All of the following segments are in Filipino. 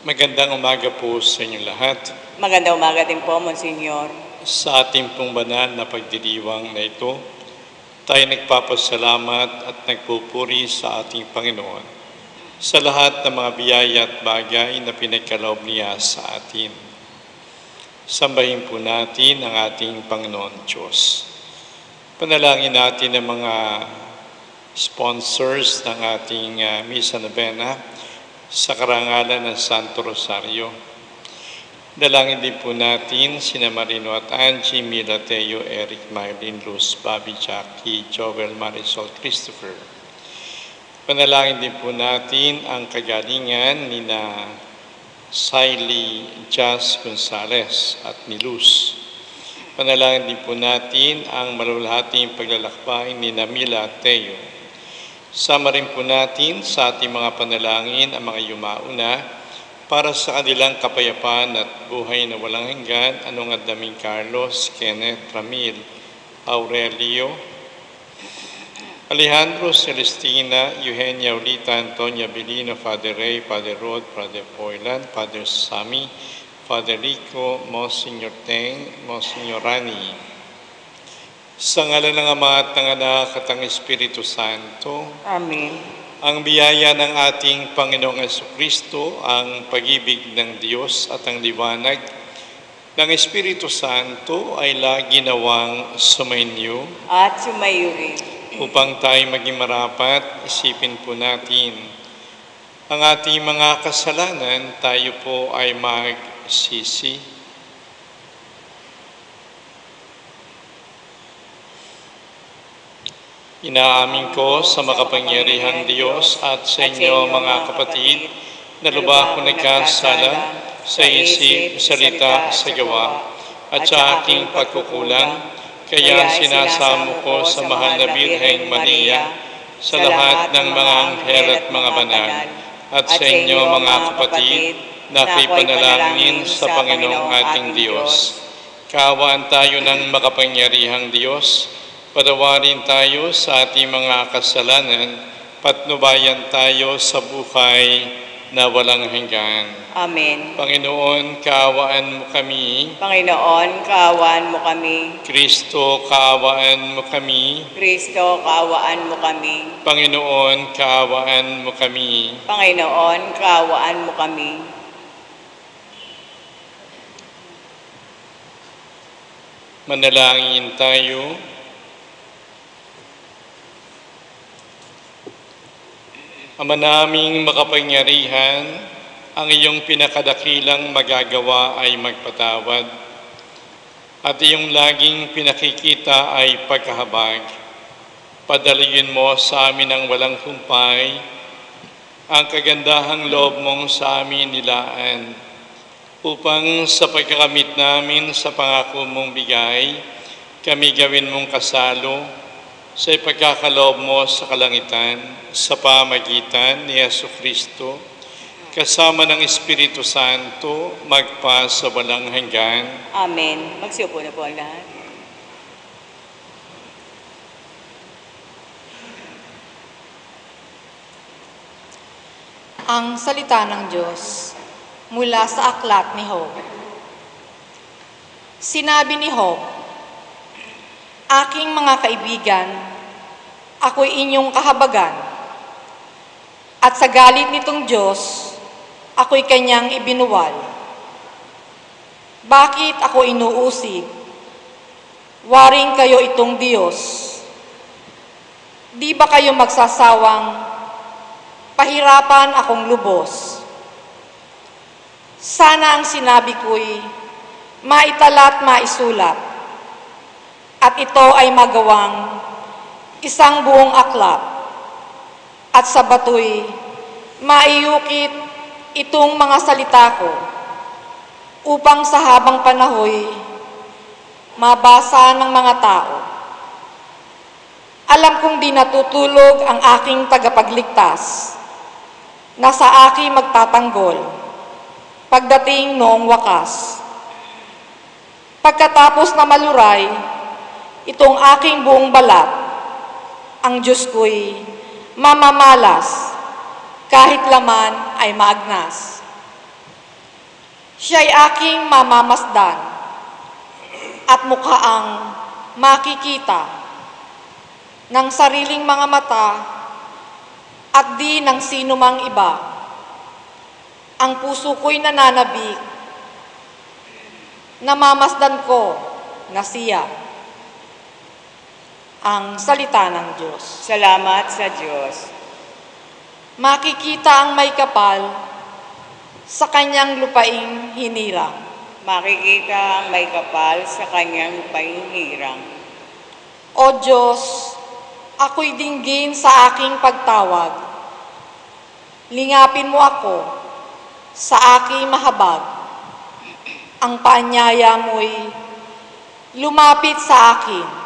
Magandang umaga po sa inyong lahat. Magandang umaga din po, Monsignor. Sa ating pong banal na pagdiriwang na ito, tayo nagpapasalamat at nagpupuri sa ating Panginoon sa lahat ng mga biyaya at bagay na pinagkaloob niya sa atin. Sambahin po natin ang ating Panginoon Diyos. Panalangin natin ang mga sponsors ng ating Misa Novena sa karangalan ng Santo Rosario. Dalangin din po natin sina Marino at Angie, Mila, Teo, Eric, Mylene, Luz, Bobby, Jackie, Joel, Marisol, Christopher. Panalangin din po natin ang kagalingan ni na Siley Jazz Gonzalez at ni Luz. Panalangin din po natin ang malulhating paglalakbay ni na Mila at Teo. Sama rin po natin sa ating mga panalangin ang mga yumauna para sa kanilang kapayapaan at buhay na walang hanggan, anong Daming Carlos, Kenneth, Ramil, Aurelio, Alejandro, Celestina, Eugenia, Ulita, Antonia, Belino, Father Ray, Father Rod, Father Poylan, Father Sami, Father Rico, Monsignor Teng, Monsignor Rani. Sa ngalan ng Ama at ng Anak at ng Espiritu Santo. Amen. Ang biyaya ng ating Panginoong Jesucristo, ang pag-ibig ng Diyos at ang liwanag ng Espiritu Santo ay lagi nawang sumainyo. At sumayo rin. Upang tayo maging marapat, isipin po natin ang ating mga kasalanan, tayo po ay magsisi. Inaamin ko sa makapangyarihang Diyos at sa inyo mga kapatid na lubha ko nagkasala sa isip, salita, sa gawa at sa aking pagkukulang, kaya sinasamo ko sa mahal na Birheng Maria, sa lahat ng mga anghel at mga banal, at sa inyo mga kapatid na panalangin sa Panginoong ating Diyos. Kaawaan tayo ng makapangyarihang Diyos, patawarin tayo sa ating mga kasalanan, patnubayan tayo sa buhay na walang hanggan. Amen. Panginoon, kaawaan mo kami. Panginoon, kaawaan mo kami. Kristo, kaawaan mo kami. Kristo, kaawaan mo kami. Panginoon, kaawaan mo kami. Panginoon, kaawaan mo kami. Manalangin tayo. Ama naming makapangyarihan, ang iyong pinakadakilang magagawa ay magpatawad at iyong laging pinakikita ay pagkahabag. Padalugin mo sa amin ang walang humpay, ang kagandahang loob mong sa amin nilaan, upang sa pagkakamit namin sa pangako mong bigay, kami gawin mong kasalo sa ipagkakaloob mo sa kalangitan sa pamagitan ni Jesucristo, kasama ng Espiritu Santo, magpa sa walang hanggan. Amen. Magsiupo na po ang lahat. Ang salita ng Diyos mula sa aklat ni Job. Sinabi ni Job, aking mga kaibigan, ako'y inyong kahabagan, at sa galit nitong Diyos, ako'y kanyang ibinuwal. Bakit ako inuusig? Waring kayo itong Diyos. Di ba kayo magsasawang pahirapan akong lubos? Sana ang sinabi ko'y maitala't maisulat, at ito ay magawang isang buong aklat, at sa batoy maiukit itong mga salita ko upang sa habang panahoy mabasa ng mga tao. Alam kong di natutulog ang aking tagapagligtas na sa akin magtatanggol pagdating noong wakas. Pagkatapos na maluray itong aking buong balat, ang Diyos ko'y mamamalas kahit laman ay maagnas. Siya'y aking mamamasdan at mukhaang makikita ng sariling mga mata at di ng sino mang iba. Ang puso ko'y nananabik, namamasdan ko na siya ang salita ng Diyos. Salamat sa Diyos. Makikita ang may kapal sa kanyang lupaing hinirang. Makikita ang may kapal sa kanyang pahinirang. O Diyos, ako'y dinggin sa aking pagtawag. Lingapin mo ako sa aking mahabag. Ang paanyaya mo'y lumapit sa akin.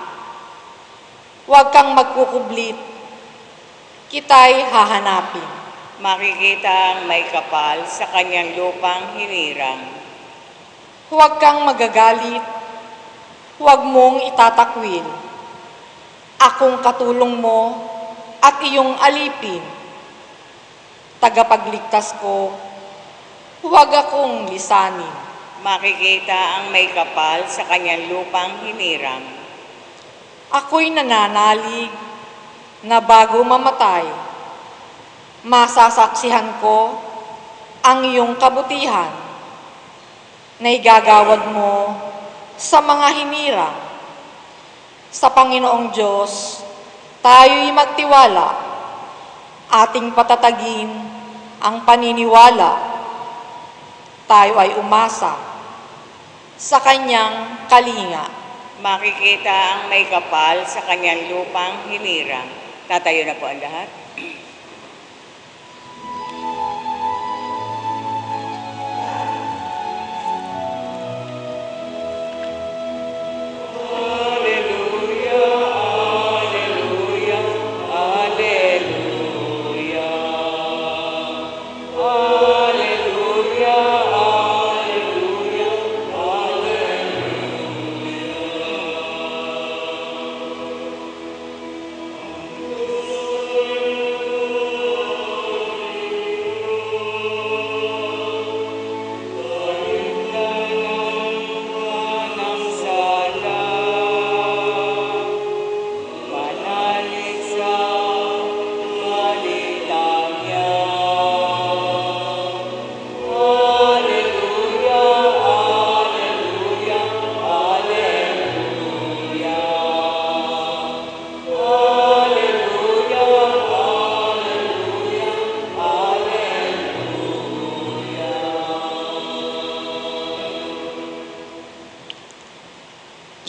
Huwag kang magkukublit, kita'y hahanapin. Makikita ang may kapal sa kanyang lupang hinirang. Huwag kang magagalit, huwag mong itatakwil. Akong katulong mo at iyong alipin. Tagapagligtas ko, huwag akong lisanin. Makikita ang may kapal sa kanyang lupang hinirang. Ako'y nananalig na bago mamatay, masasaksihan ko ang iyong kabutihan na igagawad mo sa mga hinirang. Sa Panginoong Diyos, tayo'y magtiwala, ating patatagin ang paniniwala. Tayo ay umasa sa kanyang kalinga. Makikita ang may kapal sa kanyang lupang hinirang. Tatayo na po ang lahat.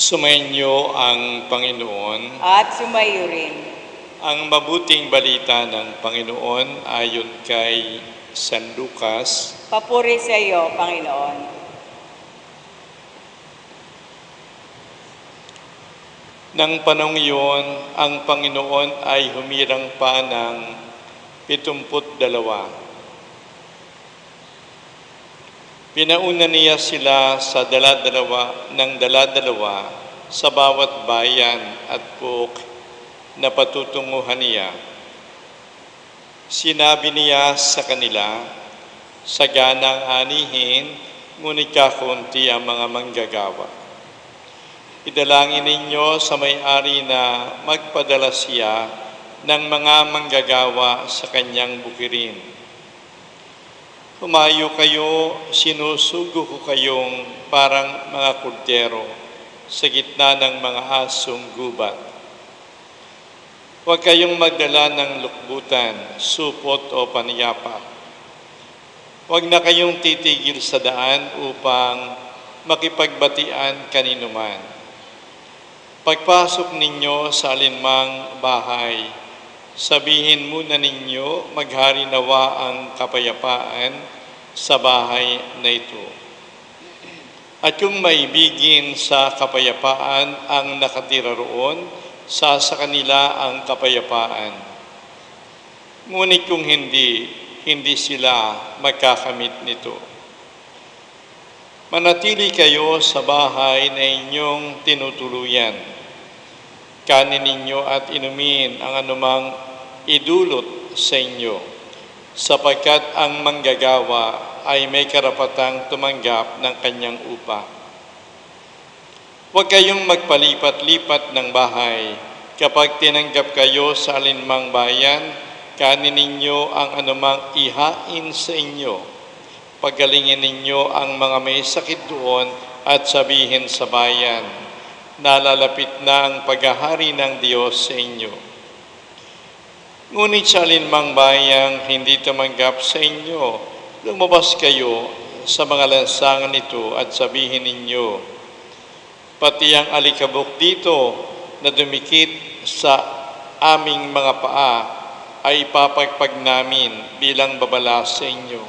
Sumainyo ang Panginoon. At sumayo rin. Ang mabuting balita ng Panginoon ayon kay San Lucas. Papuri sa iyo, Panginoon. Nang panahong iyon, ang Panginoon ay humirang pa ng 72. Pinauna niya sila sa dala-dalawa sa bawat bayan at puk na patutunguhan niya. Sinabi niya sa kanila, saganang anihin, ngunit kakunti ang mga manggagawa. Idalangin ninyo sa may-ari na magpadala siya ng mga manggagawa sa kanyang bukirin. Humayo kayo, sinusugo ko kayong parang mga kordero sa gitna ng mga asong gubat. Huwag kayong magdala ng lukbutan, supot o panyapak. Huwag na kayong titigil sa daan upang makipagbatian kaninuman. Pagpasok ninyo sa alinmang bahay, sabihin muna ninyo, maghari nawa ang kapayapaan sa bahay na ito. At kung maibigin sa kapayapaan ang nakatira roon, sa kanila ang kapayapaan. Ngunit kung hindi sila magkakamit nito. Manatili kayo sa bahay na inyong tinutuluyan. Kanin ninyo at inumin ang anumang idulot sa inyo, sapagkat ang manggagawa ay may karapatang tumanggap ng kanyang upa. Huwag kayong magpalipat-lipat ng bahay. Kapag tinanggap kayo sa alinmang bayan, kanin ninyo ang anumang ihain sa inyo. Pagalingin ninyo ang mga may sakit doon at sabihin sa bayan, nalalapit na ang paghahari ng Diyos sa inyo. Ngunit sa alinmang bayang hindi tumanggap sa inyo, lumabas kayo sa mga lansangan nito at sabihin ninyo, pati ang alikabok dito na dumikit sa aming mga paa ay ipapagpag namin bilang babala sa inyo.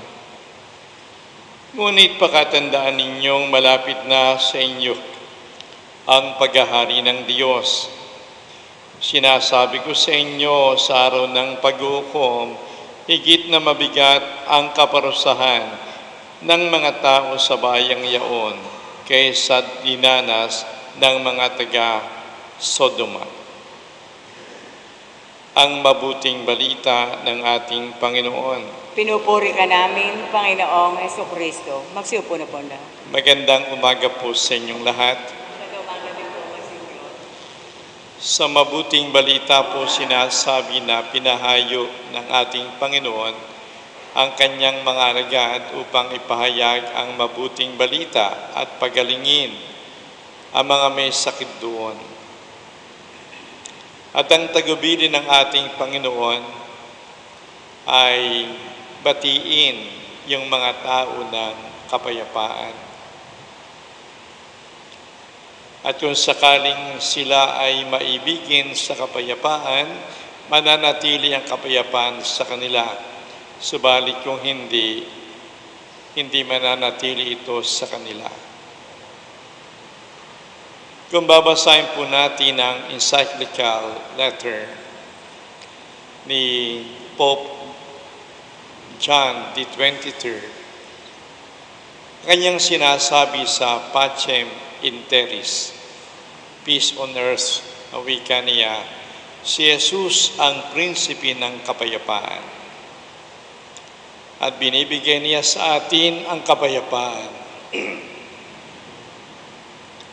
Ngunit pakatandaan ninyong malapit na sa inyo ang paghahari ng Diyos. Sinasabi ko sa inyo sa araw ng pag-uukom, higit na mabigat ang kaparusahan ng mga tao sa bayang yaon kaysa dinanas ng mga taga-Sodoma. Ang mabuting balita ng ating Panginoon. Pinupuri ka namin, Panginoong Hesukristo. Magsiupo na po na. Magandang umaga po sa inyong lahat. Sa mabuting balita po sinasabi na pinahayo ng ating Panginoon ang kanyang mga alagad upang ipahayag ang mabuting balita at pagalingin ang mga may sakit doon. At ang tagubilin ng ating Panginoon ay batiin yung mga tao ng kapayapaan. At kung sakaling sila ay maibigin sa kapayapaan, mananatili ang kapayapaan sa kanila. Subalit kung hindi mananatili ito sa kanila. Kung babasahin po natin ang encyclical letter ni Pope John the 23rd, kanyang sinasabi sa Pacem in Terris, peace on earth, ang wika niya, si Jesus ang prinsipe ng kapayapaan. At binibigay niya sa atin ang kapayapaan.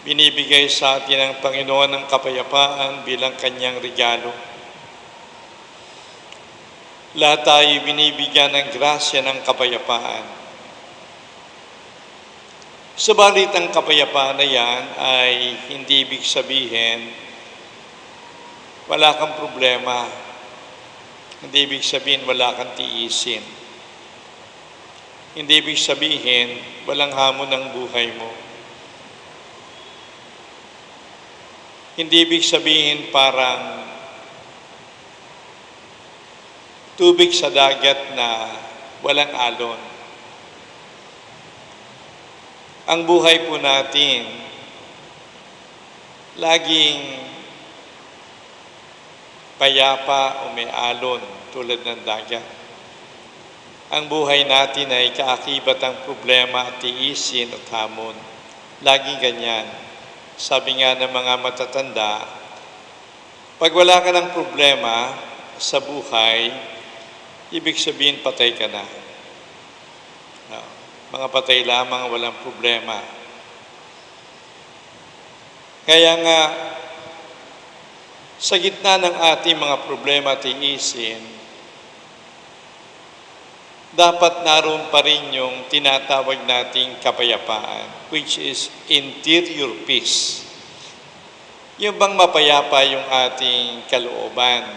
Binibigay sa atin ang Panginoon ng kapayapaan bilang kanyang regalo. Lahat tayo binibigyan ng grasya ng kapayapaan. Subalit ang kapayapaan na yan ay hindi ibig sabihin wala kang problema. Hindi ibig sabihin wala kang tiisin. Hindi ibig sabihin walang hamon ng buhay mo. Hindi ibig sabihin parang tubig sa dagat na walang alon. Ang buhay po natin, laging payapa o may alon tulad ng dagat. Ang buhay natin ay kaakibat ang problema at tiisin at hamon. Laging ganyan. Sabi nga ng mga matatanda, pag wala ka ng problema sa buhay, ibig sabihin patay ka na. Mga patay lamang, walang problema. Kaya nga, sa gitna ng ating mga problema at tiisin, dapat naroon pa rin yung tinatawag nating kapayapaan, which is interior peace. Yung bang mapayapa yung ating kalooban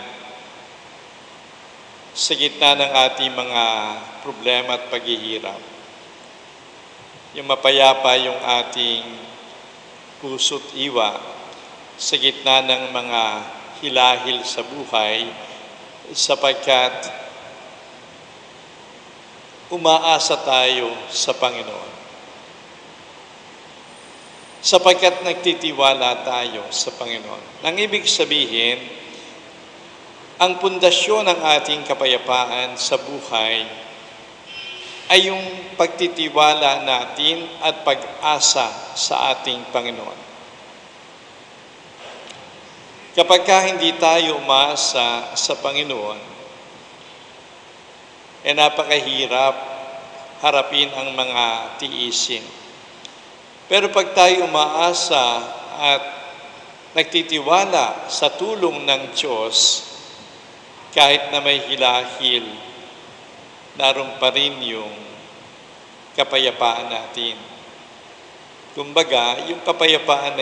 sa gitna ng ating mga problema at paghihirap. Yung mapayapa yung ating puso't iwa sa gitna ng mga hilahil sa buhay, sapagkat umaasa tayo sa Panginoon. Sapagkat nagtitiwala tayo sa Panginoon. Nang ibig sabihin, ang pundasyon ng ating kapayapaan sa buhay ay yung pagtitiwala natin at pag-asa sa ating Panginoon. Kapag hindi tayo umaasa sa Panginoon, napakahirap harapin ang mga tiisin. Pero pag tayo umaasa at nagtitiwala sa tulong ng Diyos, kahit na may hilahil, naroon pa rin yung kapayapaan natin. Kumbaga, yung kapayapaan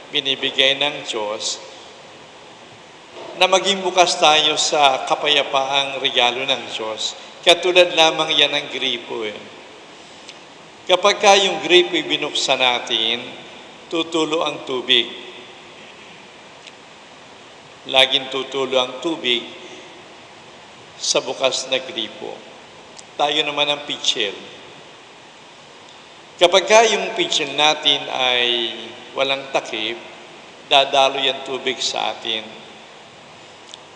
binibigay ng Diyos na maging bukas tayo sa kapayapaang regalo ng Diyos. Katulad lamang yan ng gripo. Kapag yung gripo binuksan natin, tutulo ang tubig. Laging tutulo ang tubig sa bukas na gripo. Tayo naman ang pitsil. Kapag yung pitsil natin ay walang takip, dadalo yung tubig sa atin.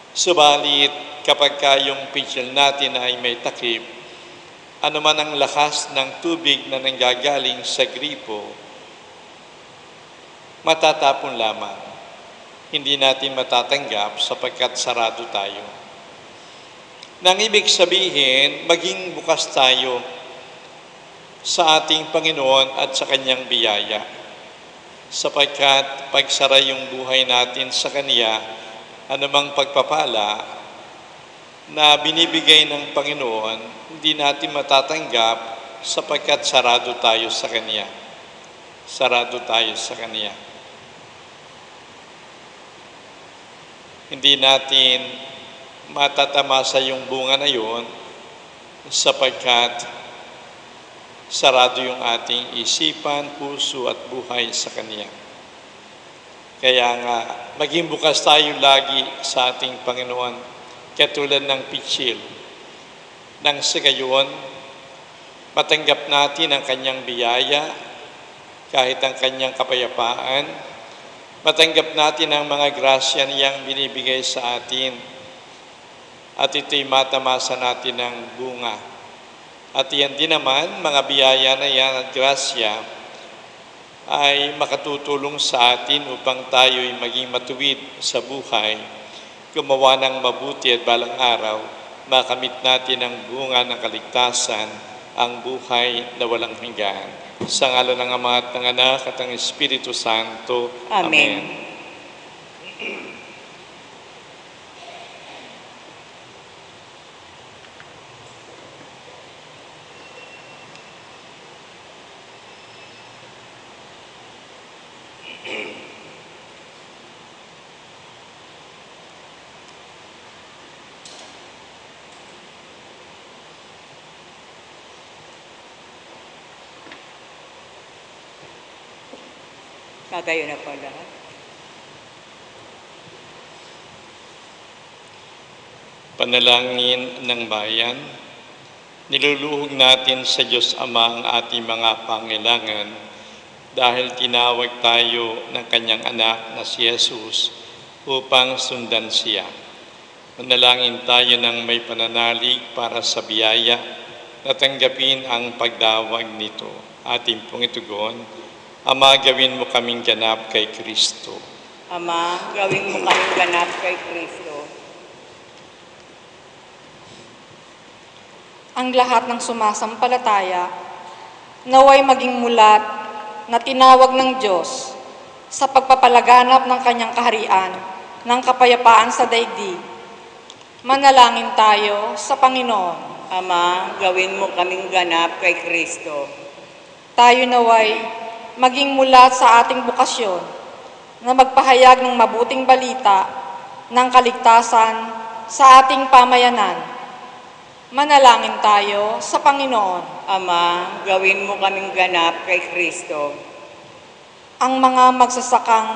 Subalit, kapag yung pitsil natin ay may takip, anuman ang lakas ng tubig na nanggagaling sa gripo, matatapon lamang. Hindi natin matatanggap sapagkat sarado tayo. Nang ibig sabihin, maging bukas tayo sa ating Panginoon at sa Kanyang biyaya. Sapagkat pagsara yung buhay natin sa Kanya, anumang pagpapala na binibigay ng Panginoon, hindi natin matatanggap sapagkat sarado tayo sa Kanya. Sarado tayo sa Kanya. Hindi natin matatamasa yung bunga na yun sapagkat sarado yung ating isipan, puso at buhay sa Kanya. Kaya nga, maging bukas tayo lagi sa ating Panginoon, katulad ng pitsil. Nang sa gayon, matanggap natin ang Kanyang biyaya, kahit ang Kanyang kapayapaan, matanggap natin ang mga grasya niyang binibigay sa atin, at ito'y matamasa natin ng bunga. At yan din naman, mga biyaya na yan at grasya, ay makatutulong sa atin upang tayo'y maging matuwid sa buhay, gumawa ng mabuti at balang araw, makamit natin ang bunga ng kaligtasan, ang buhay na walang hanggan. Sa ngalan ng Ama at ng Anak at ng Espiritu Santo. Amen. Tatayo na po lahat. Panalangin ng bayan, niluluhog natin sa Diyos Ama ang ating mga pangailangan dahil tinawag tayo ng Kanyang anak na si Jesus upang sundan siya. Manalangin tayo ng may pananalig para sa biyaya na tanggapin ang pagdawag nito. Ating pong itugon, Ama, gawin mo kaming ganap kay Kristo. Ama, gawin mo kaming ganap kay Kristo. Ang lahat ng sumasampalataya, naway maging mulat na tinawag ng Diyos sa pagpapalaganap ng Kanyang kaharian ng kapayapaan sa daigdig. Manalangin tayo sa Panginoon. Ama, gawin mo kaming ganap kay Kristo. Tayo naway maging mulat sa ating bukasyon na magpahayag ng mabuting balita ng kaligtasan sa ating pamayanan. Manalangin tayo sa Panginoon. Ama, gawin mo kaming ganap kay Kristo. Ang mga magsasakang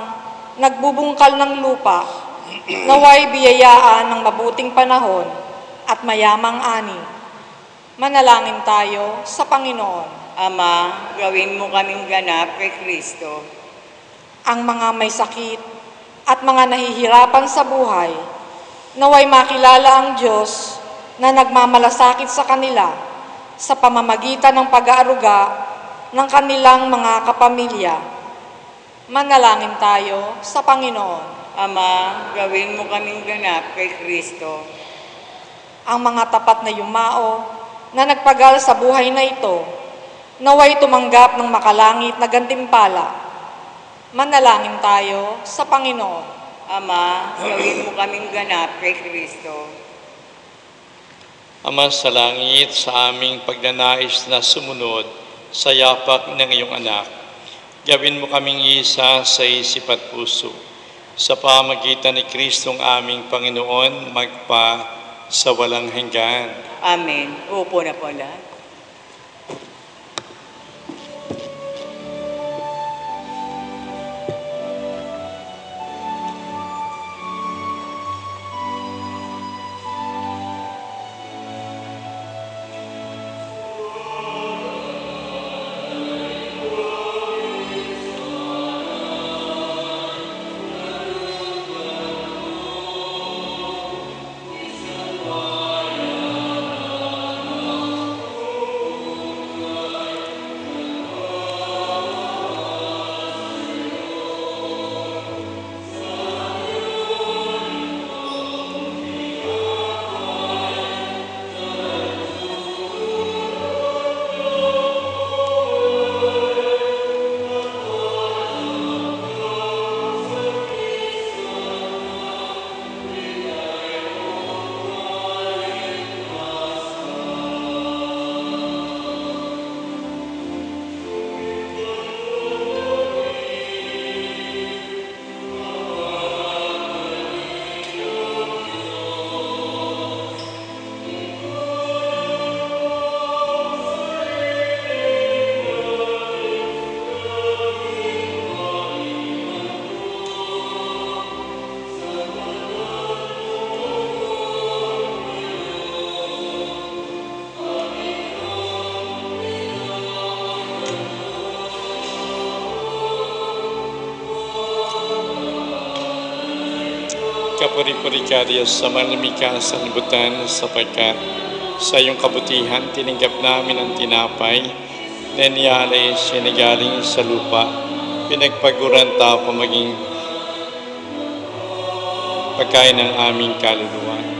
nagbubungkal ng lupa, naway biyayaan ng mabuting panahon at mayamang ani. Manalangin tayo sa Panginoon. Ama, gawin mo kaming ganap kay Kristo. Ang mga may sakit at mga nahihirapan sa buhay, naway makilala ang Diyos na nagmamalasakit sa kanila sa pamamagitan ng pag-aaruga ng kanilang mga kapamilya. Manalangin tayo sa Panginoon. Ama, gawin mo kaming ganap kay Kristo. Ang mga tapat na yumao na nagpagal sa buhay na ito, naway tumanggap ng makalangit na gantimpala. Manalangin tayo sa Panginoon. Ama, gawin mo kaming ganap kay Kristo. Ama sa langit, sa aming pagnanais na sumunod sa yapak ng iyong anak, gawin mo kaming isa sa isip at puso. Sa pamagitan ni Kristong aming Panginoon, magpa sa walang hanggan. Amen. Upo na po lahat. Kapuri-puri ka Diyos sa malamika sa libutan, sapagkat sa iyong kabutihan tinanggap namin ang tinapay na niyalay siya na galing sa lupa, pinagpaguran tao pa maging pagkain ng aming kaluluwa.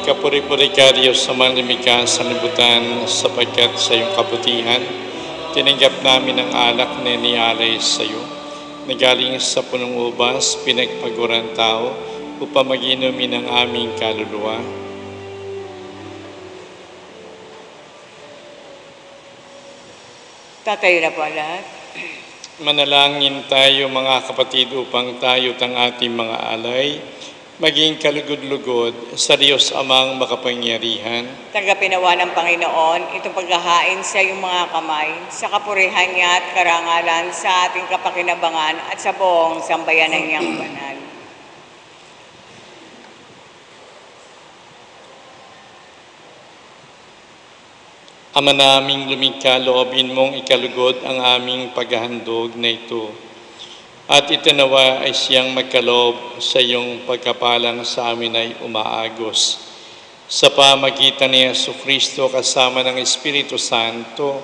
Kapuri-puri ka Diyos sa malamika sa libutan, sapagkat sa iyong kabutihan tinanggap namin ang alak na nialay sa iyo, na galing sa punong ubas, pinagpaguran tao, upang mag-inumin ang aming kaluluwa. Tatayo na po lahat. Manalangin tayo mga kapatid upang tayo ang ating mga alay maging kalugod-lugod sa Diyos Amang makapangyarihan. Tanggapin nawa ng Panginoon itong paghahain sa iyong mga kamay, sa kapurihan niya at karangalan sa ating kapakinabangan at sa buong sambayanan niyang banal. Ama naming lumikha, loobin mong ikalugod ang aming paghahandog na ito. At itinawa ay siyang magkaloob sa iyong pagkapalang sa amin ay umaagos. Sa pamagitan ni Jesucristo kasama ng Espiritu Santo,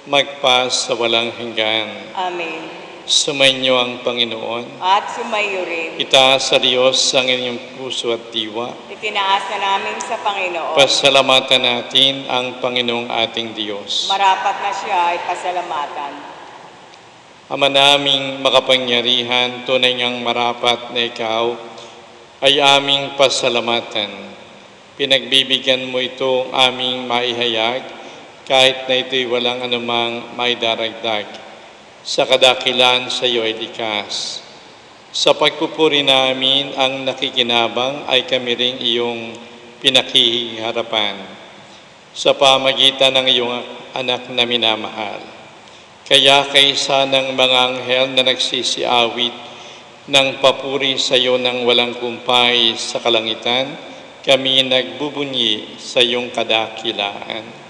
magpas sa walang hanggan. Amen. Sumainyo ang Panginoon. At sumayo rin. Itaas sa Diyos ang inyong puso at diwa. Itinaas na namin sa Panginoon. Pasalamatan natin ang Panginoong ating Diyos. Marapat na siya ay pasalamatan. Ama naming makapangyarihan, tunay ngang marapat na ikaw ay aming pasalamatan. Pinagbibigyan mo ito aming maihayag kahit na ito'y walang anumang maidaragdag. sa kadakilan sa iyo ay likas. Sa pagpupuri namin ang nakikinabang ay kami ring iyong pinakihiharapan sa pamagitan ng iyong anak na minamahal. Kaya kaysa ng mga anghel na nagsisiawit ng papuri sa iyo ng walang kumpay sa kalangitan, kami nagbubunyi sa iyong kadakilaan.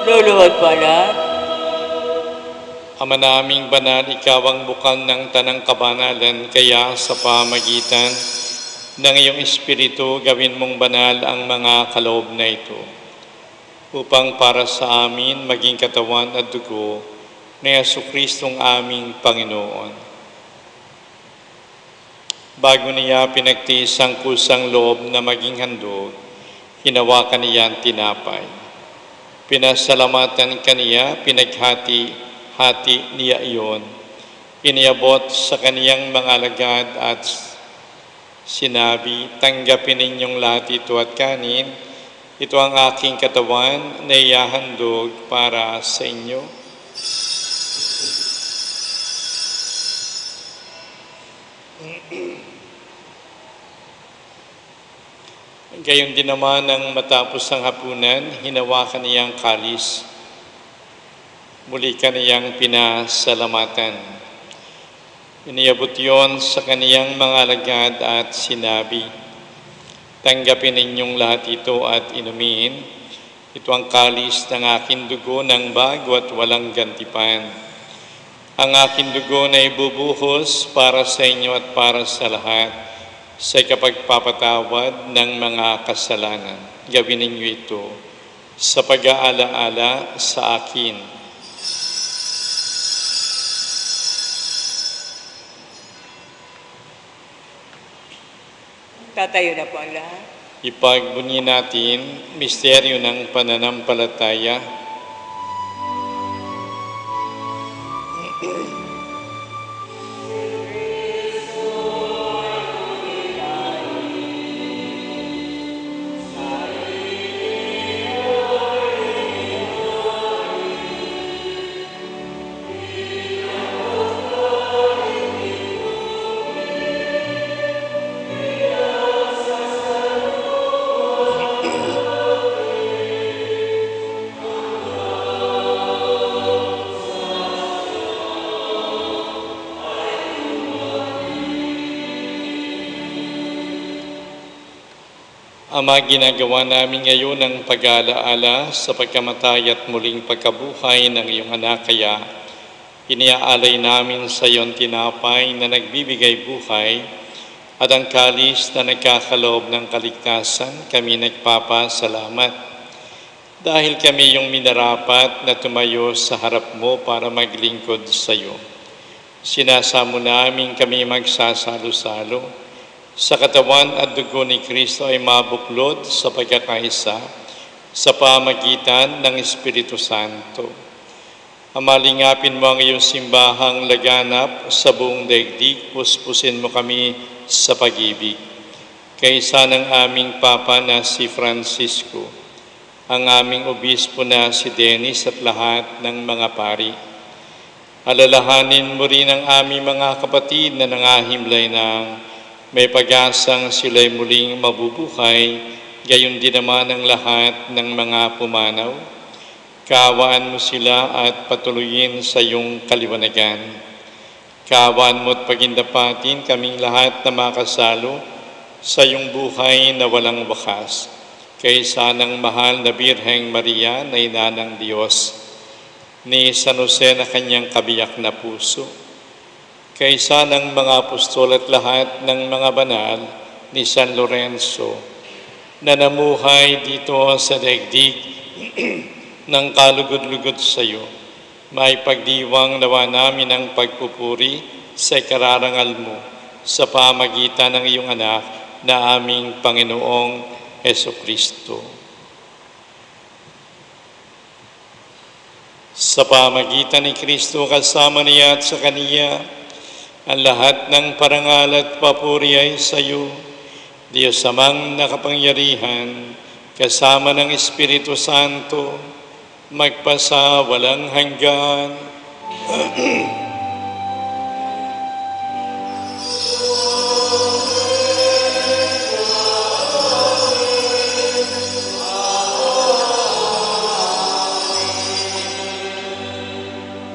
Luluhod pala. Ama naming banal, ikaw ang bukal ng tanang kabanalan, kaya sa pamagitan ng iyong Espiritu, gawin mong banal ang mga kaloob na ito, upang para sa amin maging katawan at dugo ni Jesucristong aming Panginoon. Bago niya pinagtiis ang kusang loob na maging handog, hinawakan niya ang tinapay. Pinasalamatan kaniya, pinaghati-hati niya iyon. Iniabot sa kaniyang mga alagad at sinabi, tanggapin ninyong lahat ito at kanin. Ito ang aking katawan na ihahandog para sa inyo. Gayon din naman nang matapos ang hapunan, hinawakan niya ang kalis. Muli kaniyang pinasalamatan. Iniabot yon sa kaniyang mga alagad at sinabi, tanggapin ninyong lahat ito at inumin. Ito ang kalis ng aking dugo ng bago at walang gantipan. Ang aking dugo na ibubuhos para sa inyo at para sa lahat, sa kapagpapatawad ng mga kasalanan. Gawin ninyo ito sa pag-aala-ala sa akin. Tatayo na po ang lahat. Ipagbunyi natin misteryo ng pananampalataya. Ama, ginagawa namin ngayon ang pag-aala-ala sa pagkamatay at muling pagkabuhay ng iyong anak, kaya iniaalay namin sa iyong tinapay na nagbibigay buhay at ang kalis na nagkakaloob ng kaligtasan. Kami nagpapasalamat dahil kami yung minarapat na tumayo sa harap mo para maglingkod sa iyo. Sinasamo namin kami magsasalo-salo sa katawan at dugo ni Kristo ay mabuklod sa pagkakaisa sa pamagitan ng Espiritu Santo. Amalingapin mo ang iyong simbahang laganap sa buong daigdig, puspusin mo kami sa pag-ibig. Kaysa ng aming Papa na si Francisco, ang aming obispo na si Dennis at lahat ng mga pari. Alalahanin mo rin ang aming mga kapatid na nangahimlay ng may pag-asang sila'y muling mabubuhay, gayon din naman ang lahat ng mga pumanaw. Kaawaan mo sila at patuloyin sa iyong kaliwanagan. Kaawaan mo at pagindapatin kaming lahat na makasalo sa iyong buhay na walang wakas. Kaysa ng mahal na Birheng Maria na ina ng Diyos, ni San Jose na kanyang kabiyak na puso, kaysa ng mga apostol at lahat ng mga banal ni San Lorenzo, na namuhay dito sa daigdig ng kalugod-lugod sa iyo, may pagdiwang nawa namin ang pagpupuri sa ikararangal mo sa pamagitan ng iyong anak na aming Panginoong Hesukristo. Sa pamagitan ni Kristo kasama niya at sa Kaniya, ang lahat ng parangal at papuri ay sa iyo, Diyos Amang nakapangyarihan, kasama ng Espiritu Santo, magpasa walang hanggan.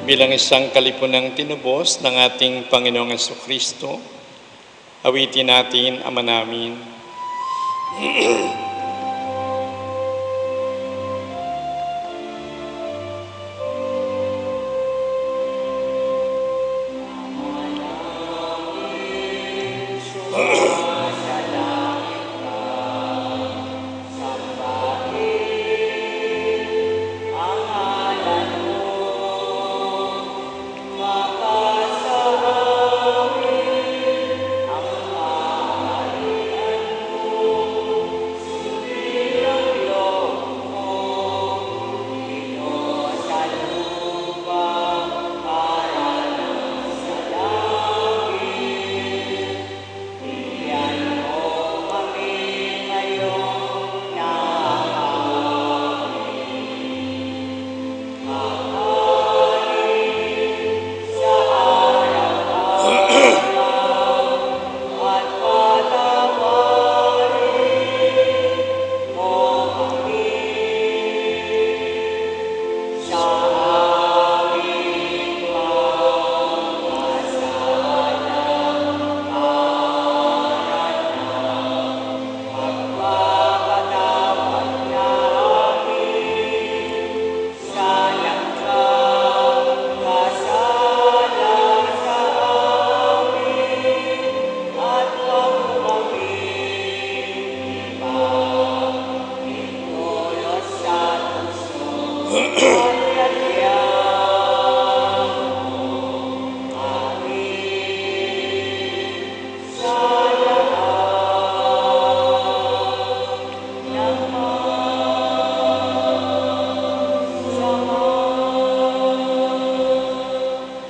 Bilang isang kalipunang tinubos ng ating Panginoong Hesukristo, awitin natin Ama namin.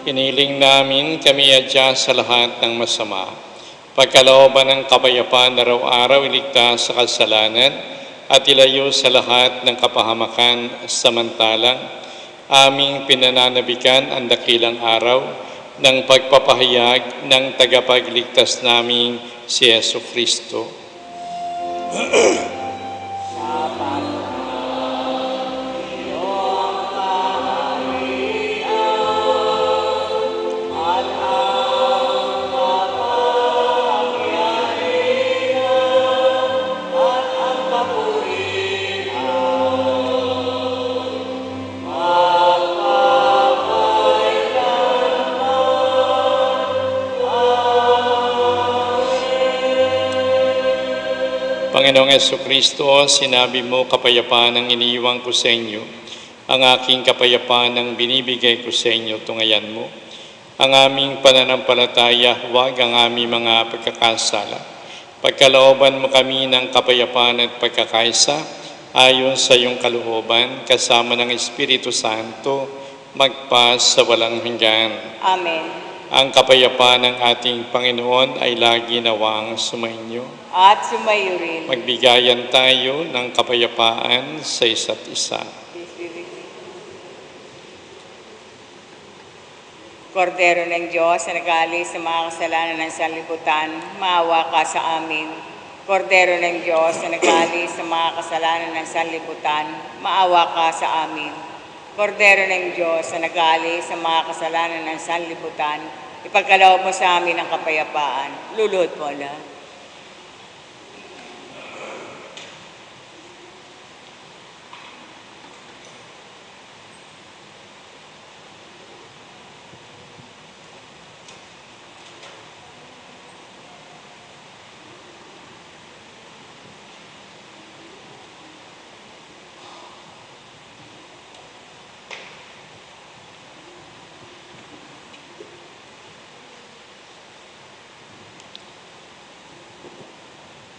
Hiniling namin kami adya sa lahat ng masama. Pagkalooban ng kapayapaan na araw-araw iligtas sa kasalanan at ilayo sa lahat ng kapahamakan samantalang aming pinananabikan ang dakilang araw ng pagpapahayag ng tagapagligtas naming si Jesucristo. Panginoong Jesucristo, sinabi mo, kapayapaan ang iniiwan ko sa inyo. Ang aking kapayapaan ang binibigay ko sa inyo, tungayan mo. Ang aming pananampalataya, huwag ang aming mga pagkakasala. Pagkalooban mo kami ng kapayapaan at pagkakaisa, ayon sa iyong kalooban, kasama ng Espiritu Santo, magpas sa walang hanggan. Amen. Ang kapayapaan ng ating Panginoon ay lagi nawang sumainyo. At sumayo rin. Magbigayan tayo ng kapayapaan sa isa't isa. Kordero ng Diyos na nag-aalis sa mga kasalanan ng sanlibutan, maawa ka sa amin. Kordero ng Diyos na nag-aalis sa mga kasalanan ng sanlibutan, maawa ka sa amin. Kordero ng Diyos na nag-aalis sa mga kasalanan ng sanlibutan, Ipagkaloob mo sa amin ang kapayapaan. Luluhod po lahat.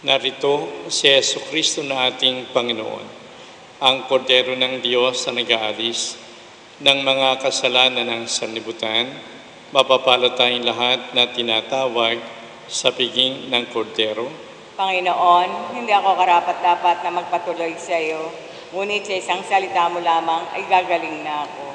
Narito si Jesucristo na ating Panginoon, ang kordero ng Diyos na nag-aalis ng mga kasalanan ng sanlibutan. Mapapalad tayong lahat na tinatawag sa piging ng kordero. Panginoon, hindi ako karapat-dapat na magpatuloy sa iyo, ngunit sa isang salita mo lamang ay gagaling na ako.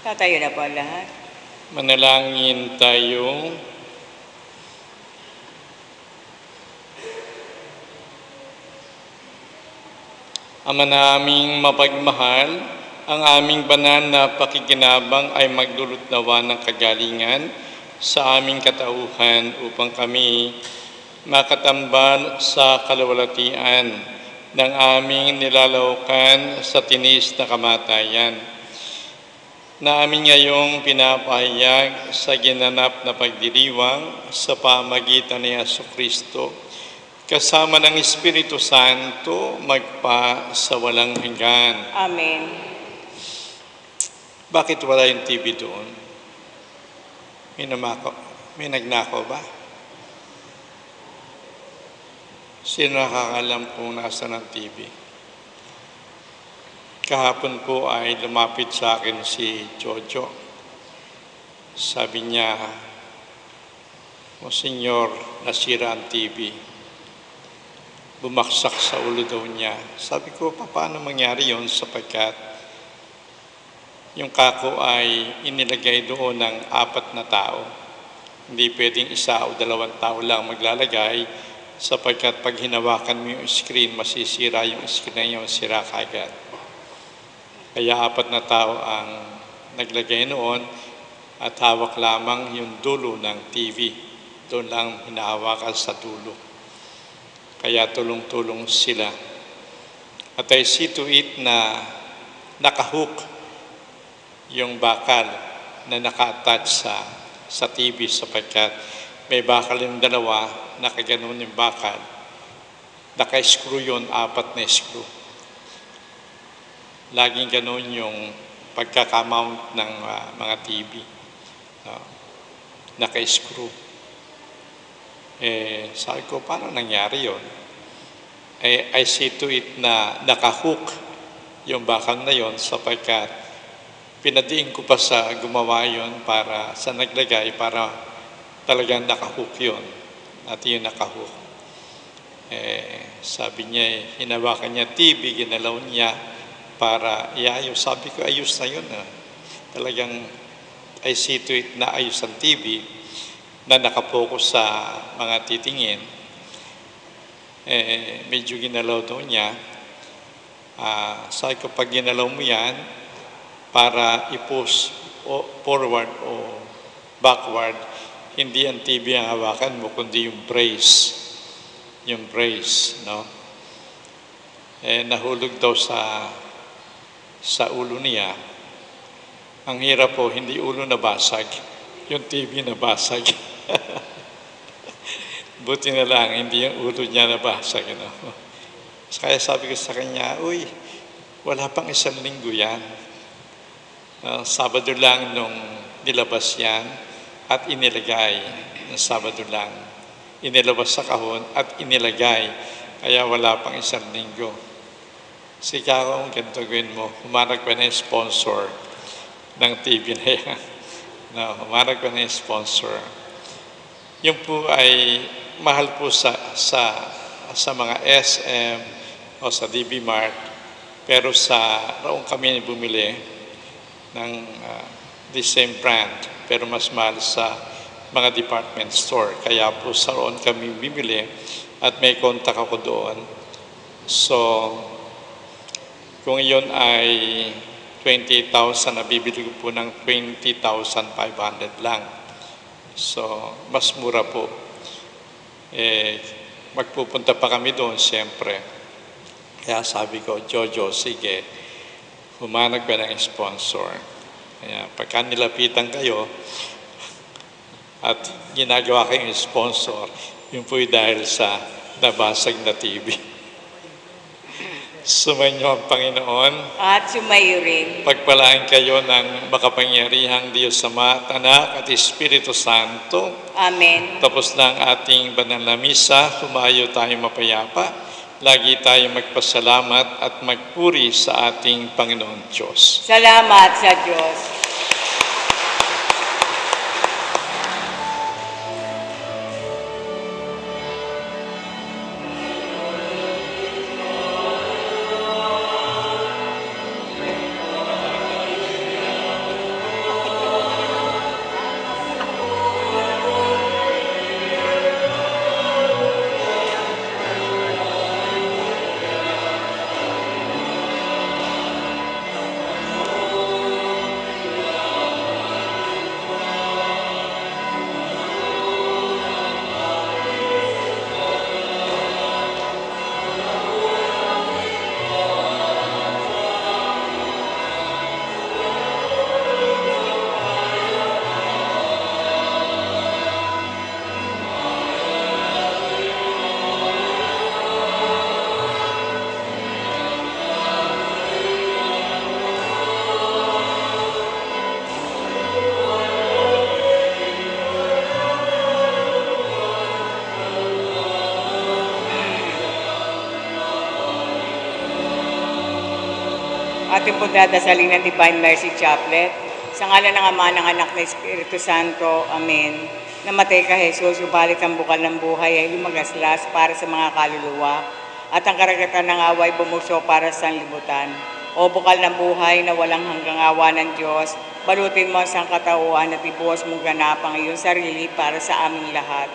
Tatayo na po ang lahat. Manalangin tayo. Ama naming mapagmahal, ang aming banal na pakikinabang ay magdulot-nawa ng kagalingan sa aming katauhan upang kami makatambal sa kalawalatian ng aming nilalaukan sa tinis na kamatayan na amin ngayong pinapahayag sa ginanap na pagdiriwang sa pamagitan ni Jesucristo kasama ng Espiritu Santo, magpa sa walang hanggan. Amen. Bakit wala yung TV doon? May nagnakaw ba? Sino nakakalam kung nasa ng TV? Kahapon po ay lumapit sa akin si Jojo. Sabi niya, "O Senyor, nasira ang TV." Bumaksak sa ulo daw niya. Sabi ko, paano mangyari yon sapagkat yung kako ay inilagay doon ng 4 na tao. Hindi pwedeng 1 o 2 tao lang maglalagay sapagkat pag hinawakan mo yung screen, masisira yung screen na yun, sira kagad. Kaya 4 na tao ang naglagay noon at hawak lamang yung dulo ng TV. Doon lang hinahawakan sa dulo. Kaya tulong-tulong sila. At I see to it na nakahook yung bakal na naka-attach sa TV sapagkat may bakal yung dalawa, nakaganon yung bakal. Naka-screw yun, 4 na screw. Laging ganon yung pagkakamount ng mga TV. Naka-screw. Sabi ko, paano nangyari yun? I see to it na nakahook yung bakal na yon sapagkat pinadiin ko pa sa gumawa yon para sa naglagay para talagang nakahook yon at yun nakahook. Sabi niya, hinawakan niya TV, ginalaw niya para iayos. Sabi ko, ayos na yun. Talagang I see to it na ayos ang TV na nakapokus sa mga titingin. Medyo ginalaw daw niya. Sabi ko, pag ginalaw mo yan, para i-push forward o backward, hindi ang TV ang hawakan mo, kundi yung brace. Yung brace, no? Nahulog daw sa ulo niya. Ang hirap po, hindi ulo nabasag, yung TV nabasag. Buti na lang, hindi yung ulo niya nabasag. No? Kaya sabi ko sa kanya, uy, wala pang 1 linggo yan. Sabado lang nung nilabas yan at inilagay. Sabado lang. Inilabas sa kahon at inilagay. Kaya wala pang 1 linggo. Sige ako, ganito gawin mo. Humanap ka na yung sponsor ng TV na yan. No, humanap ka na yung sponsor. Yung po ay mahal po sa mga SM o sa DB Mart. Pero roon kami bumili ng the same brand. Pero mas mahal sa mga department store. Kaya po sa roon kami bibili at may contact ako doon. So, kung iyon ay 20,000, nabibili ko po ng 20,500 lang. So, mas mura po. Magpupunta pa kami doon, siyempre. Kaya sabi ko, Jojo, sige, humanap ka ng sponsor. Kaya pagka nilapitan kayo at ginagawa kayong sponsor, yun po'y dahil sa nabasag na TV. Sumainyo ang Panginoon. At sumayo rin. Pagpalain kayo ng makapangyarihang Diyos Ama, Anak at Espiritu Santo. Amen. Tapos na ang ating banal na misa, humayo tayo mapayapa. Lagi tayo magpasalamat at magpuri sa ating Panginoon Diyos. Salamat sa Diyos. ating pagdadasalin ng Divine Mercy Chaplet. Sa ngalan ng Ama, ng Anak, ng Espiritu Santo. Amen. Namatay ka, Jesus, subalit ang bukal ng buhay ay lumagaslas para sa mga kaluluwa at ang karagatan ng away bumuso para sa sanlibutan. O bukal ng buhay na walang hanggang awa ng Diyos, balutin mo ang sangkatauhan at ibuhos mong ganap ang iyong sarili para sa aming lahat.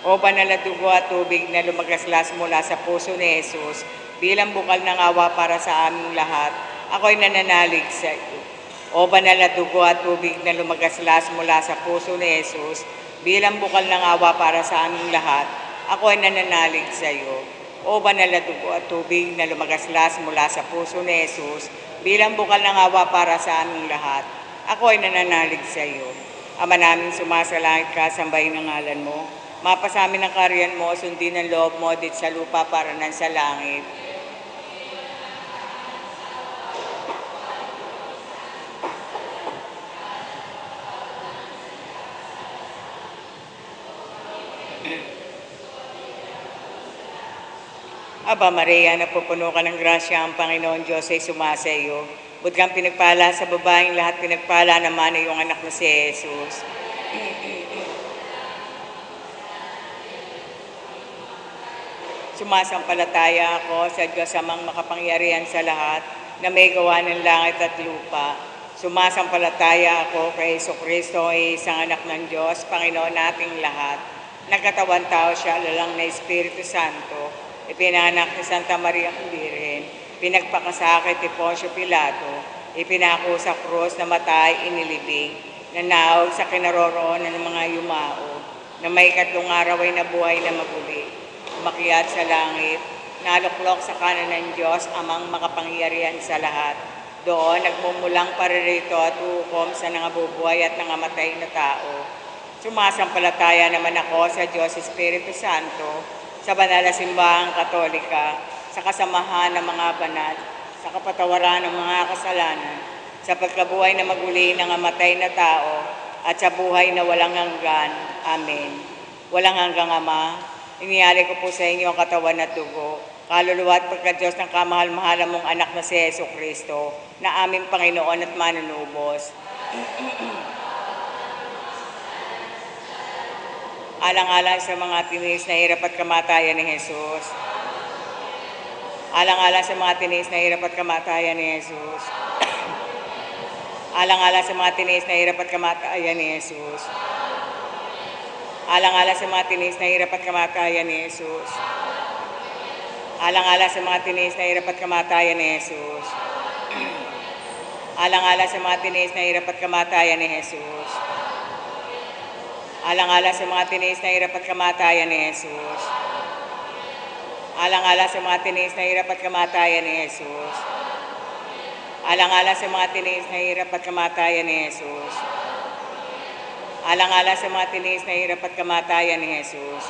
O banal na dugo at tubig na lumagaslas mula sa puso ni Jesus, bilang bukal ng awa para sa aming lahat, ako'y nananalig sa iyo. O banal na dugo at tubig na lumagaslas mula sa puso ni Jesus, bilang bukal ng awa para sa aming lahat, ako'y nananalig sa iyo. O banal na dugo at tubig na lumagaslas mula sa puso ni Jesus, bilang bukal ng awa para sa aming lahat, ako'y nananalig sa iyo. Ama namin, sumasalangit ka, sambahin ang ngalan mo. Mapasamin ang kaharian mo, sundin ang loob mo dit sa lupa para nan sa langit. Aba Maria, napupuno ka ng grasya, ang Panginoon Diyos ay sumasa iyo. Buti kang pinagpala sa babaeng lahat, pinagpala naman ay iyong anak na si Jesus. Sumasampalataya ako sa Diyos amang makapangyarihan sa lahat, na may gawa ng langit at lupa. Sumasampalataya ako kay Jesucristo ay isang anak ng Diyos, Panginoon nating lahat. Nagkatawan tao siya, lalang na Espiritu Santo. Ipinanak ni Santa Maria Virgen, pinagpakasakit ni Poncio Pilato, ipinako sa krus, namatay, inilibing, nanawag sa kinaroroonan ng mga yumao, na may ikatlong araw ay nabuhay na maguli, umakyat sa langit, naluklok sa kanan ng Diyos, amang makapangyarihan sa lahat. Doon nagmumulang paririto at ukom sa nangabubuhay at nangamatay na tao. Sumasampalataya naman ako sa Diyos Espiritu Santo, sa banal na simbahang Katolika, sa kasamahan ng mga banal, sa kapatawaran ng mga kasalanan, sa pagkabuhay na maguli ng amatay na tao, at sa buhay na walang hanggan. Amen. Walang hanggang Ama, inialay ko po sa inyo ang katawan at dugo, kaluluwa at pagka-Diyos ng kamahal-mahalan mong anak na si Jesucristo, na aming Panginoon at manunubos. Alang-alang sa mga tinis na hirap at kamatayan ni Jesus. Alang-alang sa mga tinis na hirap at kamatayan ni Jesus. Alang-alang sa mga tinis na hirap at kamatayan ni Jesus. Alang-alang sa mga tinis na hirap at kamatayan ni Jesus. Alang-alang sa mga tinis na hirap at kamatayan ni Jesus. Alang-alang sa mga tinis na hirap at kamatayan ni Jesus. Alang-alang sa mga tinis na hirap at kamatayan ni Jesus. Alang-alang sa mga tinis na hirap at kamatayan ni Jesus. Alang-alang sa mga tinis na hirap at kamatayan ni Jesus. Alang-alang sa mga tinis na hirap at kamatayan ni Jesus.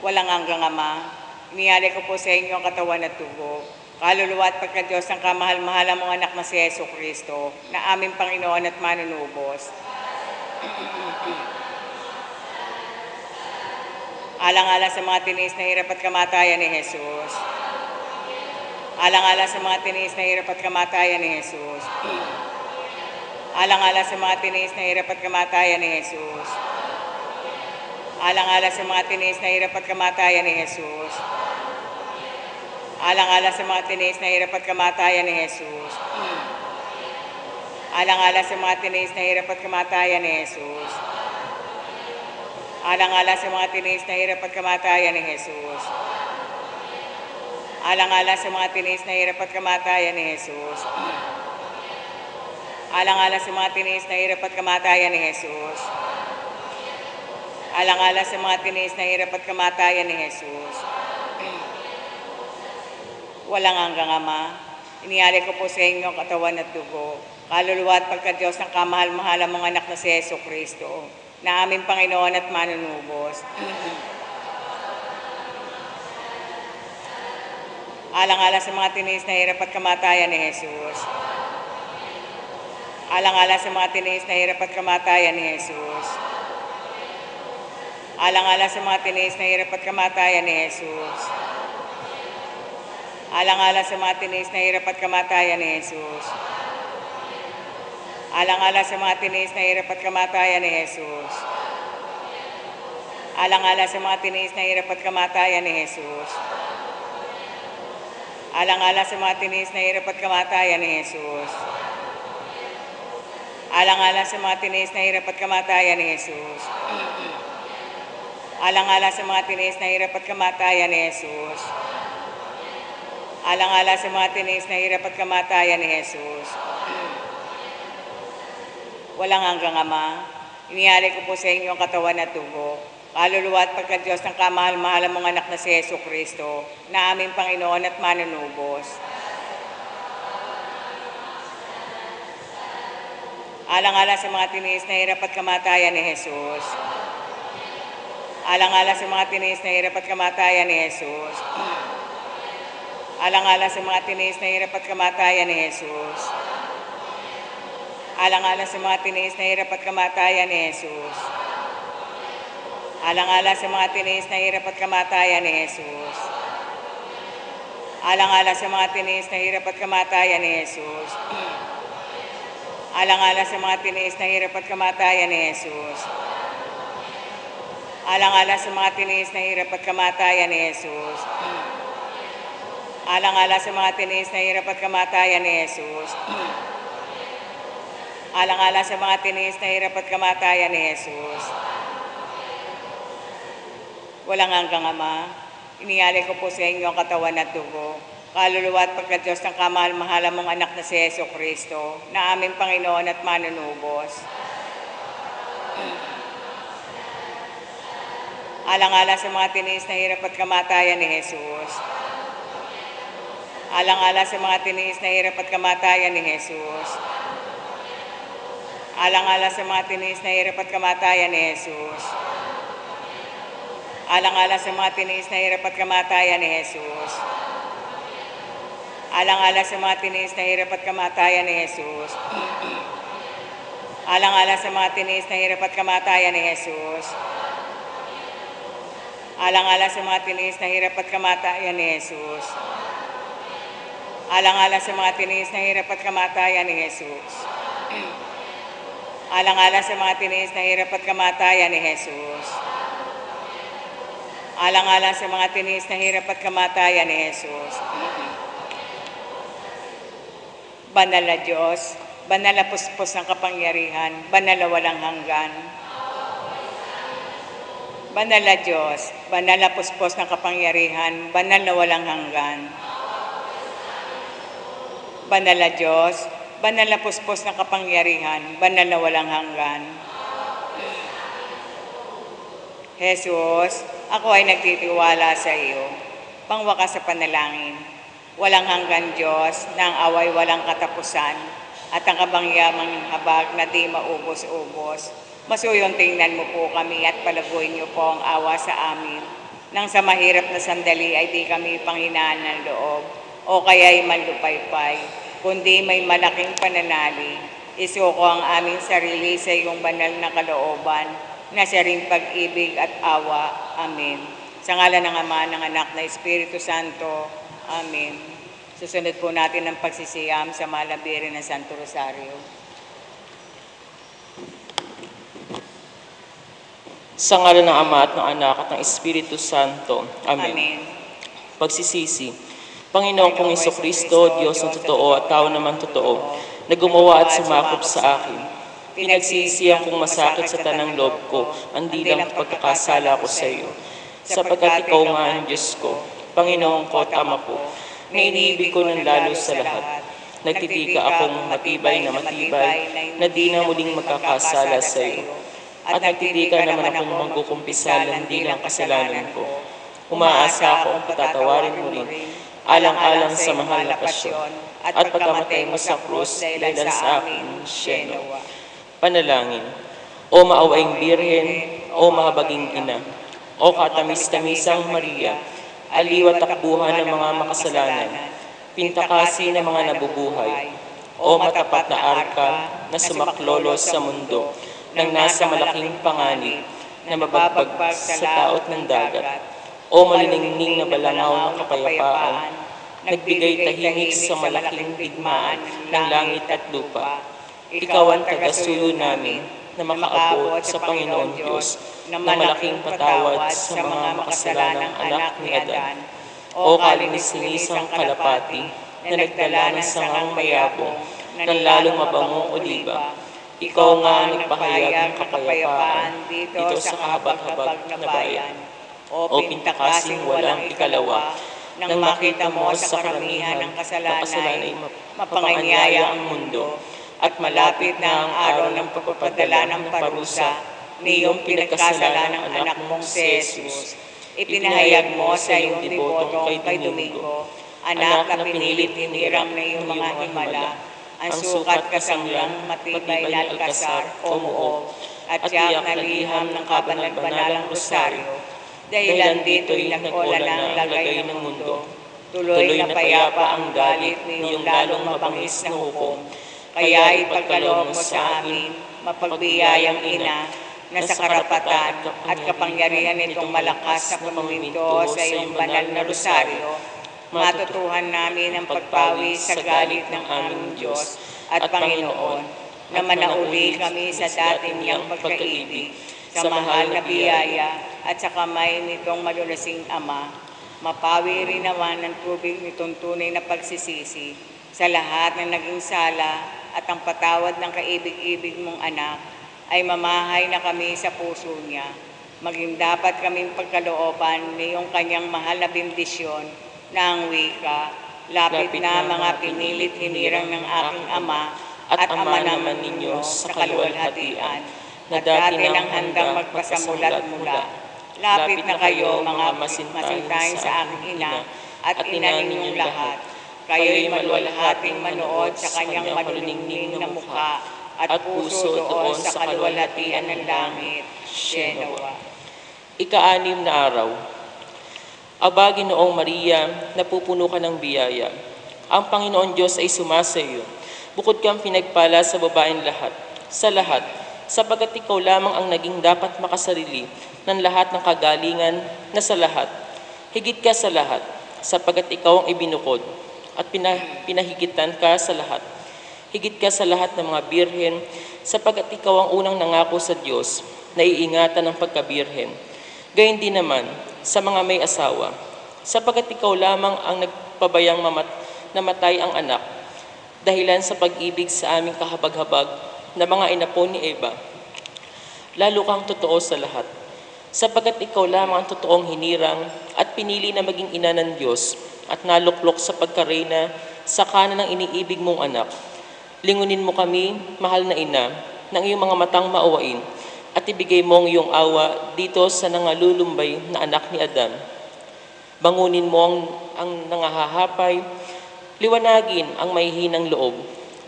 Walang hanggang Ama, inialay ko po sa inyo ang katawan at dugo, kaluluwa at pagka-Diyos ng kamahal-mahalan mong anak na si Jesucristo, na aming Panginoon at manunubos. Alang-alang sa mga tinis na hirap at kamatayan ni Jesus. Alang-alang sa mga tinis na hirap at kamatayan ni Jesus. Alang-alang sa mga tinis na hirap at kamatayan ni Jesus. Alang-alang sa mga tinis na hirap at kamatayan ni Jesus. Alang-alang sa mga tinis na hirap at kamatayan ni Jesus. Alang-alang sa mga tinis na hirap at kamatayan ni Jesus. Alang-alang sa mga tinis na hirap at kamatayan ni Jesus. Alang-alang sa mga tinis na hirap at kamatayan ni Jesus. Alang-alang sa mga tinis na hirap at kamatayan ni Jesus. Alang-alang sa mga tinis na hirap at kamatayan ni Jesus. Walang hanggang Ama, inialay ko po sa inyo ang katawan at dugo, kaluluwa at pagka-Diyos ng kamahal-mahalan mong anak na si Jesucristo, na aming Panginoon at manunubos. Alang-alang sa mga tinis na hirap at kamatayan ni Jesus. Alang-alang sa mga tinis na hirap at kamatayan ni Jesus. Alang-alang sa mga tinis na hirap at kamatayan ni Jesus. Alang-alang sa mga tiniis na hirap at kamatayan ni Jesus. Alang-alang sa mga tiniis na hirap at kamatayan ni Jesus. Alang-alang sa mga tiniis na hirap at kamatayan ni Jesus. Alang-alang sa mga tiniis na hirap at kamatayan ni Jesus. Alang-alang sa mga tiniis na hirap at kamatayan ni Jesus. Alang-alang sa mga tiniis na hirap at kamatayan ni Jesus. Alang-alang sa mga tiniis na hirap at kamatayan ni Jesus. Walang hanggang Ama, inihali ko po sa inyo ang katawan at dugo, kaluluwa at pagka-Diyos ng kamahal-mahal mong anak na si Jesu Kristo, na aming Panginoon at manunubos. Alang-alang sa mga tiniis na hirap at kamatayan ni Jesus. Alang-alang sa mga tiniis na hirap at kamatayan ni Jesus. Alang-alang sa mga tiniis na hirap at kamatayan ni Jesus. Alang-alang sa mga tiniis na hirap at kamatayan ni Jesus. Alang-alang sa mga tiniis na hirap at kamatayan ni Jesus. Alang-alang sa mga tiniis na hirap at kamatayan ni Jesus. Alang-alang sa mga tiniis na hirap at kamatayan ni Jesus. Alang-alang sa mga tiniis na hirap at kamatayan ni Jesus. Alang-alang sa mga tiniis na hirap at kamatayan ni Jesus. Alang-alang sa mga tiniis na hirap at kamatayan ni Jesus. Walang hanggang Ama, inihali ko po sa inyo ang katawan at dugo, kaluluwa at pagka-Diyos ng kamahal-mahal mong anak na si Jesu Kristo, na aming Panginoon at manunubos. Alang-alang sa mga tiniis na hirap at kamatayan ni Jesus. Alang-alang sa mga tiniis na hirap at kamatayan ni Jesus. Alang-alang sa mga tiniis na hirap at kamatayan ni Jesus. Alang-alang sa mga tiniis na hirap at kamatayan ni Jesus. Alang-alang sa mga tiniis na hirap at kamatayan ni Jesus. Alang-alang sa mga tiniis na hirap at kamatayan ni Jesus. Alang-alang sa mga tiniis na hirap at kamatayan ni Jesus. Alang-alang sa mga tiniis na hirap at kamatayan ni Jesus. Alang-alang sa mga tiniis na hirap at kamatayan ni Jesus. Alang-alang sa mga tiniis na hirap at kamatayan ni Jesus. Banal na Diyos, banal na puspos ng kapangyarihan, banal na walang hanggan. Banal na Diyos, banal na puspos ng kapangyarihan, banal na walang hanggan. Banal na Diyos, banal na puspos ng kapangyarihan, banal na walang hanggan. Jesus, ako ay nagtitiwala sa iyo, pangwakas sa panalangin. Walang hanggan Diyos, na ang away walang katapusan, at ang kabangyamang habag na di maubos-ubos. Masuyong tingnan mo po kami at palaguin niyo po ang awa sa amin. Nang sa mahirap na sandali ay di kami panghinaan ng loob, o kaya'y manlupaypay, kundi may malaking pananali. Isuko ang aming sarili sa iyong banal na kalooban, na siya rin pag-ibig at awa. Amen. Sa ngalan ng Ama, ng Anak, na Espiritu Santo. Amen. Susunod po natin ang pagsisiyam sa malabirin ng Santo Rosario. Sa ngalan ng Ama at ng Anak at ng Espiritu Santo. Amen. Amen. Pagsisisi. Panginoong kong Jesucristo, Diyos na totoo at tao naman totoo, na gumawa at sumakop sa akin. Pinagsisihan kong masakit sa tanang loob ko ang dilang pagkakasala ko sa iyo. Sapagkat ikaw nga ang Diyos ko, Panginoon ko at Ama ko, na iniibig ko ng lalo sa lahat. Nagtitika akong matibay, na di na muling magkakasala sa iyo. At nagtitika naman akong magkukumpisalan din ang kasalanan ko. Umaasa ako ang patatawarin mo rin, alang-alang sa mahal na pasyon, at pagkamatay mo sa krus, dahil sa akin, siyeno. Panalangin. O maawaing Birhen, o mahabaging Ina, o katamis-tamisang Maria, aliw at takbuhan ng mga makasalanan, pintakasi ng mga nabubuhay, o matapat na arka na sumaklolo sa mundo, nang nasa malaking panganib na mabagbag sa taot ng dagat, o maliningning na balangaw ng kapayapaan, nagbigay tahimik sa malaking digmaan ng langit at lupa. Ikaw ang tagasuyo namin na makaabot sa Panginoon Diyos na malaking patawad sa mga makasalanang anak ni Adan. O kalinis-linisang kalapati na nagdala ng sangang mayabong ng lalong mabangong oliba, ikaw nga ang nagpahayag ng kapayapaan dito sa kahabag-habag na bayan. O pintakasing walang ikalawa, nang makita mo sa karamihan ng kasalanay, mapanganyaya ang mundo, at malapit na ang araw ng pagpapadala ng parusa ni iyong pinagkasalanang anak mong si Jesus. Ipinahayag mo sa iyong debotong kay Domingo, anak na pinilit hinirang na iyong mga himala, ang sukat kasanglang matibay na alkasar o muog, at tiyak na liham ng kabanal-banalang rosaryo. Dahilan dito'y nag-ola ng lagay ng mundo, tuloy na payapa ang galit ni iyong lalong mabangis na hukom. Kaya ipagkaloob mo sa amin, mapagbiyayang ina, na sa karapatan at kapangyarihan nitong malakas na pamuminto sa iyong banal na rosaryo, matutuhan namin ang pagpawi sa galit ng aming Diyos at Panginoon, na manauli kami sa dati niyang pagkaibig, sa mahal na biyaya at sa kamay nitong malulasing Ama. Mapawi rin naman ng tubig nitong tunay na pagsisisi sa lahat ng naging sala, at ang patawad ng kaibig-ibig mong anak ay mamahay na kami sa puso niya. Maging dapat kaming pagkalooban niyong kanyang mahal na bendisyon na ang wika, lapit na mga pinilit hinirang ng aking ama at ama naman ninyo sa kaluwalhatian, na dati nang handang magpasamulat-mula. Lapit na kayo mga masintahin sa aking ina at ina ninyong lahat. Kayo'y maluwalhating manood sa kanyang maluningning na mukha at puso doon sa kaluwalhatian ng langit. Shenawa. Ika-6 na araw. Aba, Ginoong Maria, napupuno ka ng biyaya. Ang Panginoon Diyos ay sumasa iyo. Bukod kang pinagpala sa babaeng lahat, sapagkat ikaw lamang ang naging dapat makasarili ng lahat ng kagalingan na sa lahat. Higit ka sa lahat, sapagkat ikaw ang ibinukod at pinahigitan ka sa lahat. Higit ka sa lahat ng mga birhen, sapagkat ikaw ang unang nangako sa Diyos na iingatan ng pagkabirhen. Gayon din naman sa mga may asawa, sapagkat ikaw lamang ang nagpabayang namatay ang anak, dahilan sa pag-ibig sa aming kahabag-habag na mga inapo ni Eva. Lalo kang totoo sa lahat, sapagkat ikaw lamang ang totoong hinirang at pinili na maging ina ng Diyos at naluklok sa pagkareyna sa kanan ng iniibig mong anak. Lingunin mo kami, mahal na ina, ng iyong mga matang maawain at ibigay mo ang iyong awa dito sa nangalulumbay na anak ni Adan. Bangunin mo ang nangahahapay, liwanagin ang mahihinang loob,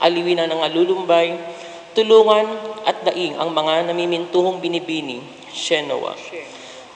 aliwin ang nangalulumbay, tulungan at daing ang mga namimintuhong binibini. Shenawa.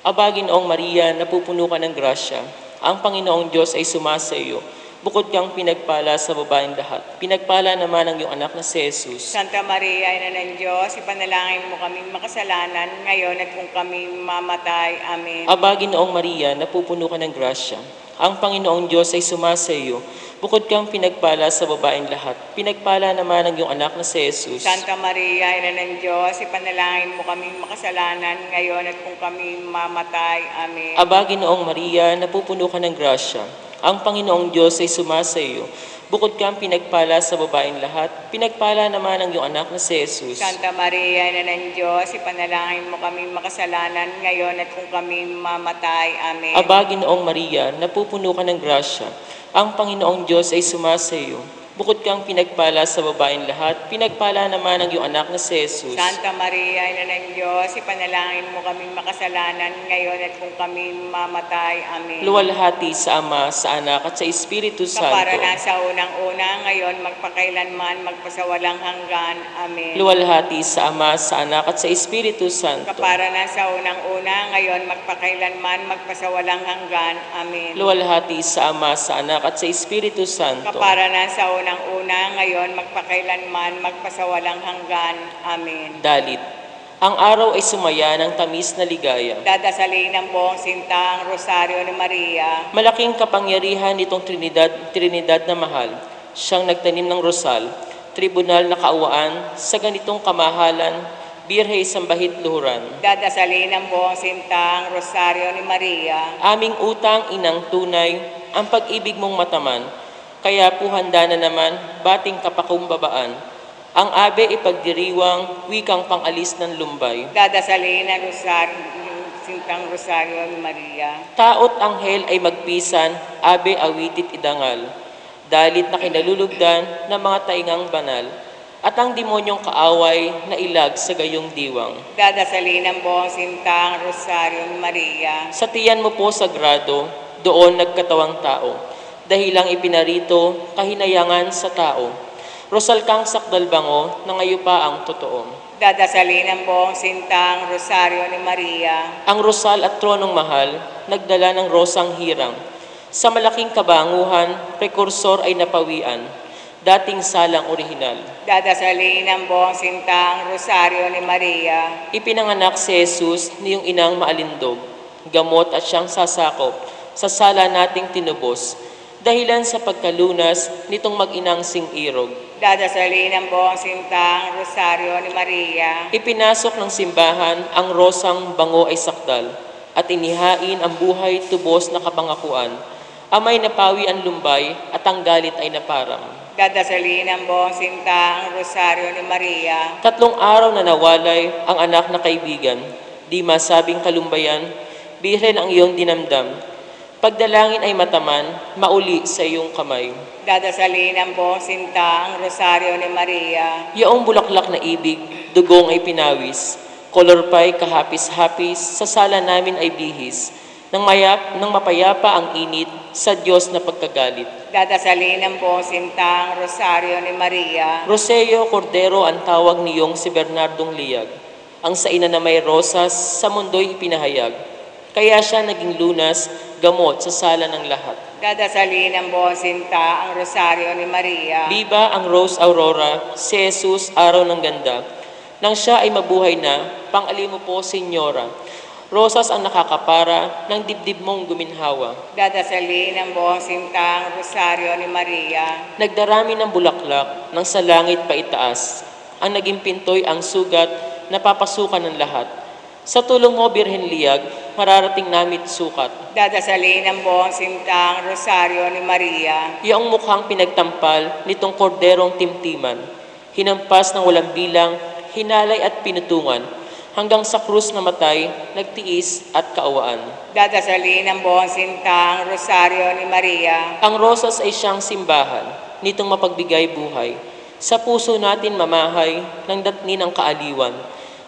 Aba, Ginoong Maria, napupuno ka ng grasya. Ang Panginoong Diyos ay sumasa iyo. Bukod kang pinagpala sa babaeng lahat, pinagpala naman ang iyong anak na si Jesus. Santa Maria, Ina ng Diyos, ipanalangin mo kaming makasalanan ngayon at kung kami mamatay. Amen. Aba, Ginoong Maria, napupuno ka ng grasya. Ang Panginoong Diyos ay sumasa iyo. Bukod kang pinagpala sa babaeng lahat, pinagpala naman ang iyong anak na si Jesus. Santa Maria, Ina ng Diyos, ipanalangin mo kaming makasalanan ngayon at kung kami mamatay. Amen. Aba, Ginoong Maria, napupuno ka ng grasya. Ang Panginoong Diyos ay sumasa iyo. Bukod kang pinagpala sa babaeng lahat, pinagpala naman ang iyong anak na si Jesus. Santa Maria, Ina ng Diyos, ipanalangin mo kaming makasalanan ngayon at kung kami mamatay. Amen. Aba, Ginoong Maria, napupuno ka ng grasya. Ang Panginoong Diyos ay sumasa iyo. Bukod kang pinagpala sa babaeng lahat, pinagpala naman ang iyong anak na si Jesus. Santa Maria, Ina ng Diyos, ipanalangin mo kaming makasalanan ngayon at kung kami mamatay. Amen. Luwalhati sa Ama, sa Anak, at sa Espiritu Santo. Kapara na sa unang-una, ngayon magpakailanman, magpasawalang hanggan. Amen. Luwalhati sa Ama, sa Anak, at sa Espiritu Santo. Kapara na sa unang-una, ngayon magpakailanman, magpasawalang hanggan. Amen. Luwalhati sa Ama, sa Anak, at sa Espiritu Santo. Kapara na sa unang-una, ngayon magpakailanman, magpasawalang hanggan. Amen. Dalit. Ang araw ay sumaya ng tamis na ligaya. Dadasalin ng buong sinta ang rosaryo ni Maria. Malaking kapangyarihan nitong Trinidad na mahal. Siyang nagtanim ng rosal, tribunal na kaawaan sa ganitong kamahalan, Birhey Sambahit Luhuran. Dadasalin ng buong sinta ang rosaryo ni Maria. Aming utang inang tunay, ang pag-ibig mong mataman, kaya po handa na naman bating kapakumbabaan. Ang abe ipagdiriwang, wikang pangalis ng lumbay. Dadasalin ang sintang rosaryo ni Maria. Taot anghel ay magpisan, abe awitit idangal. Dalit na kinalulugdan ng mga taingang banal. At ang demonyong kaaway na ilag sa gayong diwang. Dadasalin ng buong sinta ang rosaryo ni Maria. Sa tiyan mo po sagrado, doon nagkatawang tao. Dahilang ipinarito, kahinayangan sa tao. Rosal kang sakdalbango, na ngayon pa ang totoo. Dadasalin ng buong sinta ang rosaryo ni Maria. Ang rosal at tronong mahal, nagdala ng rosang hirang. Sa malaking kabanguhan, prekursor ay napawian. Dating salang orihinal. Dadasalin ng buong sinta ang rosaryo ni Maria. Ipinanganak si Jesus niyong inang maalindog, gamot at siyang sasakop, sa sala nating tinubos, dahilan sa pagkalunas nitong mag-inang sing-irog. Dadasalin ng buong sinta ang rosaryo ni Maria. Ipinasok ng simbahan ang rosang bango ay sakdal, at inihain ang buhay tubos na kapangakuan. Amay napawi ang lumbay at ang galit ay naparang. Dadasalin ng buong sinta ang rosaryo ni Maria. 3 araw na nawalay ang anak na kaibigan, di masabing kalumbayan, bihren ang iyong dinamdam. Pagdalangin ay mataman, mauli sa iyong kamay. Dadasalin ng buong sinta ang rosaryo ni Maria. Yaong bulaklak na ibig, dugong ay pinawis, kolor pa'y kahapis-hapis, sa sala namin ay bihis, nang mapayapa ang init sa Diyos na pagkagalit. Dadasalin ng buong sinta ang rosaryo ni Maria. Roseo Cordero ang tawag niyong si Bernardong Liyag. Ang sa ina na may rosas, sa mundo'y ipinahayag. Kaya siya naging lunas, gamot sa sala ng lahat. Dadasalin ng buong sinta ang rosaryo ni Maria. Biba ang Rose Aurora, si Jesus, araw ng ganda. Nang siya ay mabuhay na, pang-alimo po, Senyora. Rosas ang nakakapara ng dibdib mong guminhawa. Dadasalin ng buong sinta ang rosaryo ni Maria. Nagdarami ng bulaklak nang sa langit pa itaas. Ang naging pintoy ang sugat na papasukan ng lahat. Sa tulong mo, Birhen Liyag, mararating namit sukat. Dadasalin ng buong sinta ang rosaryo ni Maria. Iyong mukhang pinagtampal nitong korderong timtiman. Hinampas ng walang bilang, hinalay at pinutungan. Hanggang sa krus na matay, nagtiis at kaawaan. Dadasalin ng buong sinta ang rosaryo ni Maria. Ang rosas ay siyang simbahan, nitong mapagbigay buhay. Sa puso natin mamahay ng datni ng kaaliwan.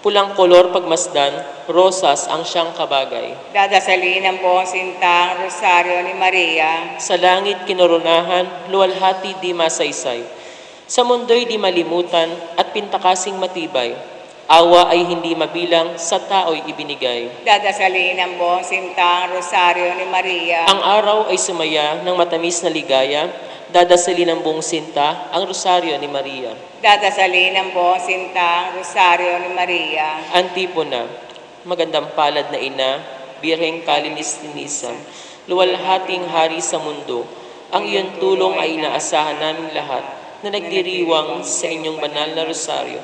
Pulang kolor pagmasdan, rosas ang siyang kabagay. Dadasalin ng buong sinta ang rosaryo ni Maria. Sa langit kinoronahan, luwalhati di masaysay. Sa mundo'y di malimutan at pintakasing matibay. Awa ay hindi mabilang, sa tao'y ibinigay. Dadasalin ng buong sinta ang rosaryo ni Maria. Ang araw ay sumaya ng matamis na ligaya, dadasalin ng buong sinta ang rosaryo ni Maria. Dadasalin ng buong sinta ang rosaryo ni Maria. Antipona, magandang palad na ina, birheng kalinis-linisan, luwalhating hari sa mundo, ang iyong tulong ay inaasahan naming lahat na nagdiriwang sa inyong banal na rosaryo.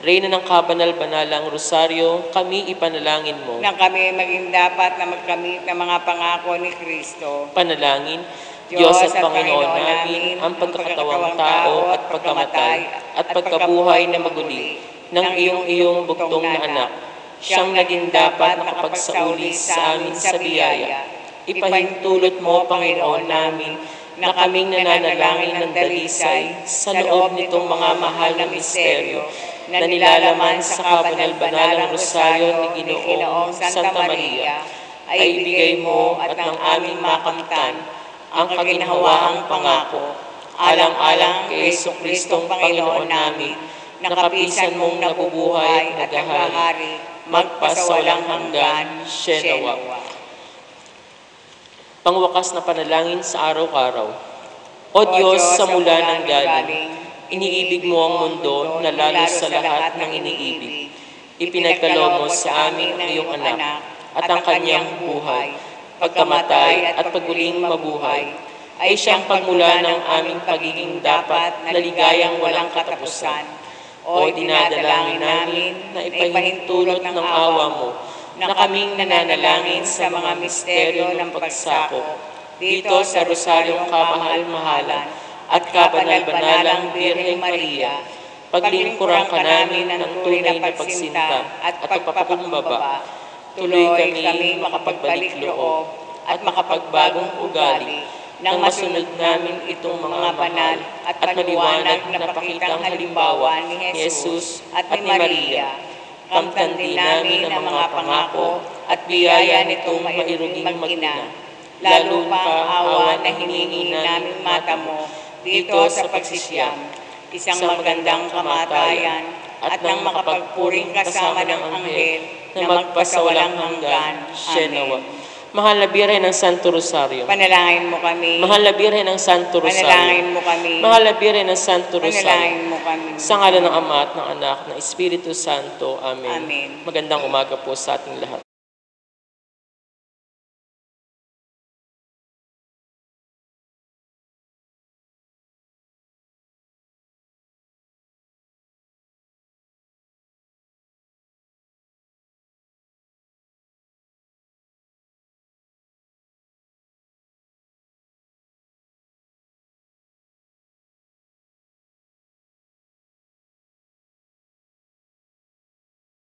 Reyna ng kabanal-banalang rosaryo, kami ipanalangin mo. Nang kami maging dapat na magkamit ng mga pangako ni Kristo. Panalangin, Diyos at Panginoon namin, ang pagkakatawang tao at pagkamatay at pagkabuhay na maguli ng iyong buktong na anak. Siyang naging dapat nakapagsauli sa amin sa biyaya. Ipahintulot mo, Panginoon namin, na kaming nananalangin ng dalisay sa loob nitong mga mahal na misteryo na nilalaman sa kabanal-banalang rosaryo ni Ginoong Santa Maria, ay ibigay mo at ng aming makamtan ang kaginhawaang pangako, alang-alang kay Jesucristong Panginoon namin, na kapisan mong nabubuhay at naghahari, magpasawalang hanggan, Shenawa. Pangwakas na panalangin sa araw-araw. O Diyos, sa mula ng galing, iniibig mo ang mundo na lalo sa lahat ng iniibig. Ipinagkaloob mo sa amin ang iyong anak at ang kanyang buhay, pagkamatay at pagmuling mabuhay, ay siyang pagmula ng aming pagiging dapat na ligayang walang katapusan. O dinadalangin namin na ipahintulot ng awa mo na kaming nananalangin sa mga misteryo ng pagsako dito sa Rosaryong Kamahal-mahalan at Kabanal-banalang Birheng Maria, paglingkuran ka namin ng tunay na pagsinta at pagpapakumbaba, tuloy kami makapagbalik loob at makapagbagong ugali nang masunod namin itong mga banal at maliwanag na pakitang halimbawa ni Jesus at ni Maria. Kamtan din namin ang mga pangako at biyaya nitong mairuging mag-ina, lalo pa ang awa na hiningi namin mata mo dito sa pagsisiyam, isang magandang kamatayan at nang makapagpuring kasama ng anghel na magpasawalang hanggan. Amen. Mahal na Birhen ng Santo Rosario, Panalangin mo kami. Mahal na Birhen ng Santo Rosario, Panalangin mo kami. Mahal na Birhen ng Santo Rosario, Panalangin mo kami. sa ngalan ng Ama at ng Anak, ng Espiritu Santo. Amen. Amen. Magandang umaga po sa ating lahat.